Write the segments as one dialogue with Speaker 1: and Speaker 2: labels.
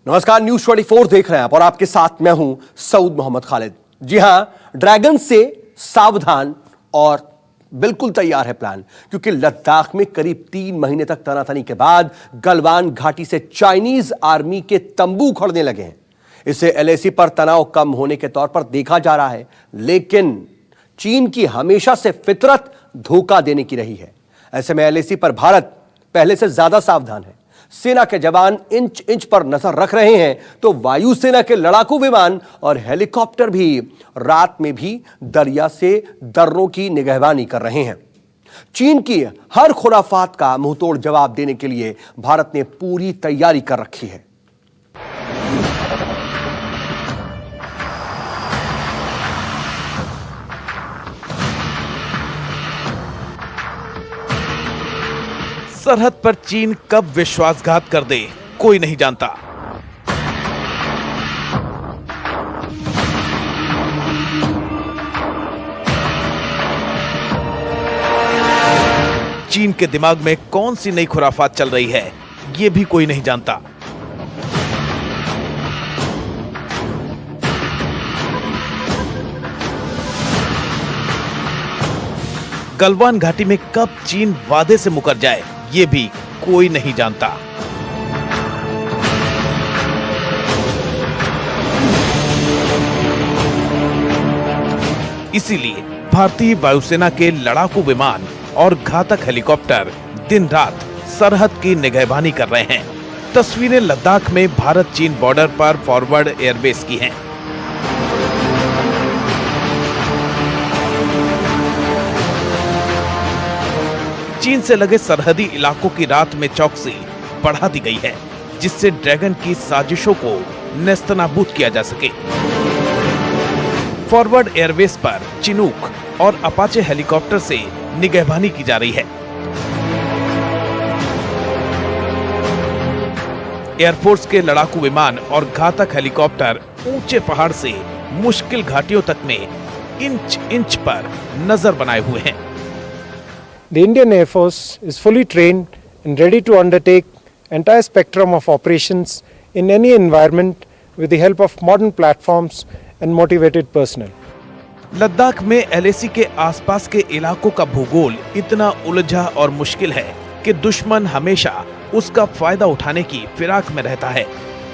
Speaker 1: नमस्कार, न्यूज 24 देख रहे हैं आप और आपके साथ मैं हूं सऊद मोहम्मद खालिद। जी हां, ड्रैगन से सावधान और बिल्कुल तैयार है प्लान, क्योंकि लद्दाख में करीब 3 महीने तक तनातनी के बाद गलवान घाटी से चाइनीज आर्मी के तंबू उखड़ने लगे हैं। इसे एलएसी पर तनाव कम होने के तौर पर देखा जा रहा है, लेकिन चीन की हमेशा से फितरत धोखा देने की रही है। ऐसे में एलएसी पर भारत पहले से ज्यादा सावधान है। सेना के जवान इंच इंच पर नजर रख रहे हैं, तो वायुसेना के लड़ाकू विमान और हेलीकॉप्टर भी रात में भी दरिया से दर्रों की निगहबानी कर रहे हैं। चीन की हर खुराफात का मुंहतोड़ जवाब देने के लिए भारत ने पूरी तैयारी कर रखी है।
Speaker 2: सरहद पर चीन कब विश्वासघात कर दे, कोई नहीं जानता। चीन के दिमाग में कौन सी नई खुराफात चल रही है, ये भी कोई नहीं जानता। गलवान घाटी में कब चीन वादे से मुकर जाए, ये भी कोई नहीं जानता। इसीलिए भारतीय वायुसेना के लड़ाकू विमान और घातक हेलीकॉप्टर दिन रात सरहद की निगहबानी कर रहे हैं। तस्वीरें लद्दाख में भारत चीन बॉर्डर पर फॉरवर्ड एयरबेस की हैं। चीन से लगे सरहदी इलाकों की रात में चौकसी बढ़ा दी गई है, जिससे ड्रैगन की साजिशों को नेस्तनाबूद किया जा सके। फॉरवर्ड एयरबेस पर चिनूक और अपाचे हेलीकॉप्टर से निगहबानी की जा रही है। एयरफोर्स के लड़ाकू विमान और घातक हेलीकॉप्टर ऊंचे पहाड़ से मुश्किल घाटियों तक में इंच इंच पर नजर बनाए हुए हैं।
Speaker 3: The Indian Air Force is fully trained and ready to undertake entire spectrum of operations in any environment with the help of modern platforms and motivated personnel.
Speaker 2: Ladakh में एलएसी के आसपास के इलाकों का भूगोल इतना उलझा और मुश्किल है कि दुश्मन हमेशा उसका फायदा उठाने की फिराक में रहता है।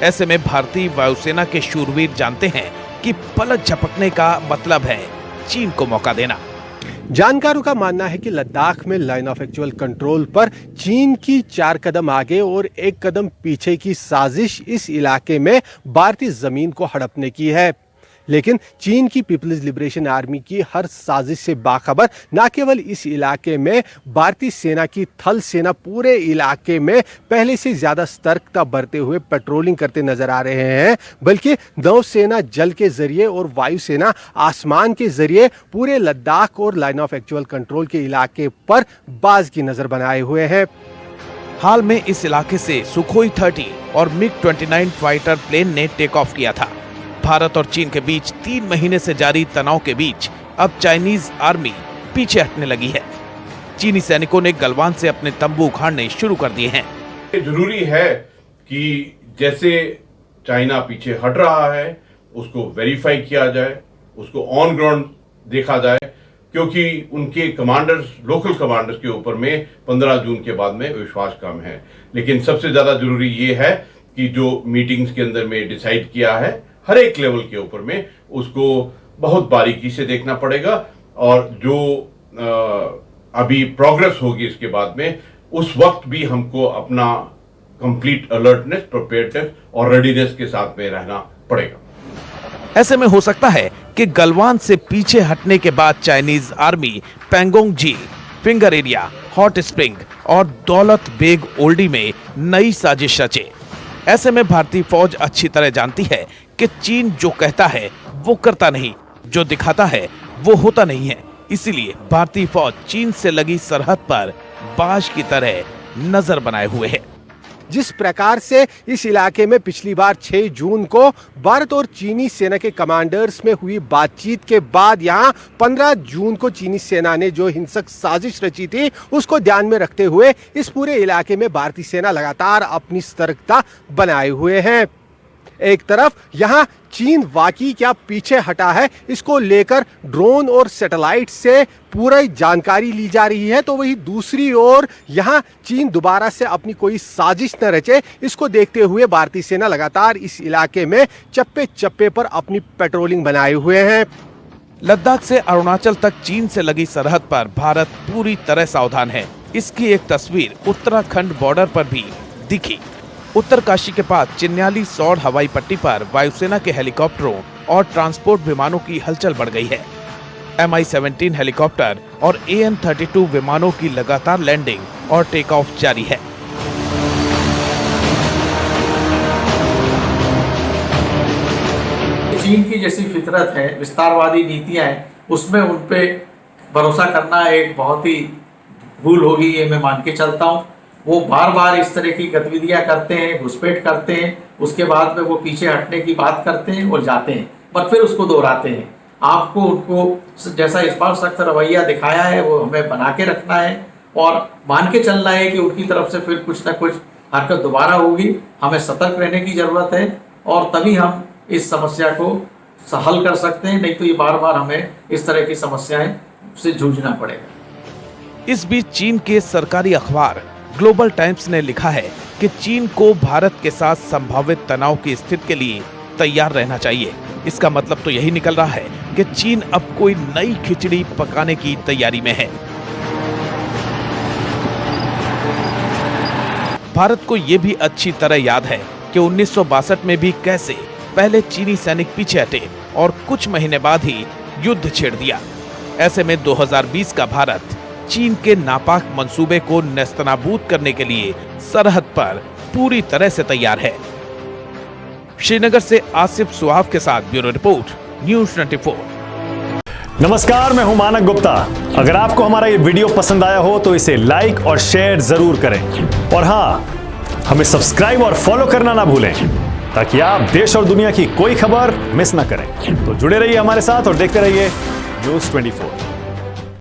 Speaker 2: ऐसे में भारतीय वायुसेना के शूरवीर जानते हैं कि पलक झपकने का मतलब है चीन को मौका देना।
Speaker 3: जानकारों का मानना है कि लद्दाख में लाइन ऑफ एक्चुअल कंट्रोल पर चीन की 4 कदम आगे और 1 कदम पीछे की साजिश इस इलाके में भारतीय जमीन को हड़पने की है। लेकिन चीन की पीपल्स लिबरेशन आर्मी की हर साजिश से बाखबर न केवल इस इलाके में भारतीय सेना की थल सेना पूरे इलाके में पहले से ज्यादा सतर्कता बरते हुए पेट्रोलिंग करते नजर आ रहे हैं, बल्कि नौसेना जल के जरिए और वायुसेना आसमान के जरिए पूरे लद्दाख और लाइन ऑफ एक्चुअल कंट्रोल के इलाके पर बाज की नजर बनाए हुए हैं।
Speaker 2: हाल में इस इलाके से सुखोई 30 और मिग-29 फाइटर प्लेन ने टेक ऑफ किया था। भारत और चीन के बीच 3 महीने से जारी तनाव के बीच अब चाइनीज आर्मी पीछे हटने लगी है। चीनी सैनिकों ने गलवान से अपने तंबू उखाड़ने शुरू कर दिए हैं।
Speaker 4: जरूरी है कि जैसे चाइना पीछे हट रहा है उसको वेरीफाई किया जाए, उसको ऑन ग्राउंड देखा जाए, क्योंकि उनके कमांडर्स, लोकल कमांडर्स के ऊपर में 15 जून के बाद में विश्वास कम है। लेकिन सबसे ज्यादा जरूरी ये है कि जो मीटिंग्स के अंदर में डिसाइड किया है हर एक लेवल के ऊपर में उसको बहुत बारीकी से देखना पड़ेगा, और जो अभी प्रोग्रेस होगी इसके बाद में उस वक्त भी हमको अपना कंप्लीट अलर्टनेस, प्रिपेयर्डनेस और रेडीनेस के साथ में रहना पड़ेगा।
Speaker 2: ऐसे में हो सकता है कि गलवान से पीछे हटने के बाद चाइनीज आर्मी पैंगोंग झील, फिंगर एरिया, हॉट स्प्रिंग और दौलत बेग ओल्डी में नई साजिश रचे। ऐसे में भारतीय फौज अच्छी तरह जानती है कि चीन जो कहता है वो करता नहीं, जो दिखाता है वो होता नहीं है। इसीलिए भारतीय फौज चीन से लगी सरहद पर बाज की तरह नजर बनाए हुए है।
Speaker 3: जिस प्रकार से इस इलाके में पिछली बार 6 जून को भारत और चीनी सेना के कमांडर्स में हुई बातचीत के बाद यहां 15 जून को चीनी सेना ने जो हिंसक साजिश रची थी उसको ध्यान में रखते हुए इस पूरे इलाके में भारतीय सेना लगातार अपनी सतर्कता बनाए हुए हैं। एक तरफ यहां चीन वाकई क्या पीछे हटा है, इसको लेकर ड्रोन और सैटेलाइट से पूरी जानकारी ली जा रही है, तो वही दूसरी ओर यहां चीन दोबारा से अपनी कोई साजिश न रचे, इसको देखते हुए भारतीय सेना लगातार इस इलाके में चप्पे चप्पे पर अपनी पेट्रोलिंग बनाए हुए हैं।
Speaker 2: लद्दाख से अरुणाचल तक चीन से लगी सरहद पर भारत पूरी तरह सावधान है। इसकी एक तस्वीर उत्तराखंड बॉर्डर पर भी दिखी। उत्तरकाशी के पास चिन्याली सौड़ हवाई पट्टी पर वायुसेना के हेलीकॉप्टरों और ट्रांसपोर्ट विमानों की हलचल बढ़ गई है। Mi-17 हेलीकॉप्टर और AN-32 विमानों की लगातार लैंडिंग और टेक ऑफ जारी है।
Speaker 5: चीन की जैसी फितरत है, विस्तारवादी नीतियां हैं, उसमें उन पे भरोसा करना एक बहुत ही भूल होगी, ये मैं मान के चलता हूँ। वो बार बार इस तरह की गतिविधियां करते हैं, घुसपैठ करते हैं, उसके बाद में वो पीछे हटने की बात करते हैं और जाते हैं, पर फिर उसको दोहराते हैं। आपको उनको जैसा इस बार सख्त रवैया दिखाया है वो हमें बना के रखना है और मान के चलना है कि उनकी तरफ से फिर कुछ ना कुछ हरकत दोबारा होगी। हमें सतर्क रहने की ज़रूरत है और तभी हम इस समस्या को हल कर सकते हैं, नहीं तो ये बार बार हमें इस तरह की समस्याएं से जूझना पड़ेगा।
Speaker 2: इस बीच चीन के सरकारी अखबार ग्लोबल टाइम्स ने लिखा है कि चीन को भारत के साथ संभावित तनाव की स्थिति के लिए तैयार रहना चाहिए। इसका मतलब तो यही निकल रहा है कि चीन अब कोई नई खिचड़ी पकाने की तैयारी में है। भारत को यह भी अच्छी तरह याद है कि 1962 में भी कैसे पहले चीनी सैनिक पीछे हटे और कुछ महीने बाद ही युद्ध छेड़ दिया। ऐसे में 2020 का भारत चीन के नापाक मंसूबे को नेस्तनाबूद करने के लिए सरहद पर पूरी तरह से तैयार है। श्रीनगर से आसिफ सुहाव के साथ ब्यूरो रिपोर्ट, न्यूज़ 24।
Speaker 6: नमस्कार, मैं हूं मानक गुप्ता। अगर आपको हमारा ये वीडियो पसंद आया हो तो इसे लाइक और शेयर जरूर करें और हाँ, हमें सब्सक्राइब और फॉलो करना ना भूलें ताकि आप देश और दुनिया की कोई खबर मिस ना करें। तो जुड़े रहिए हमारे साथ और देखते रहिए न्यूज़ 24।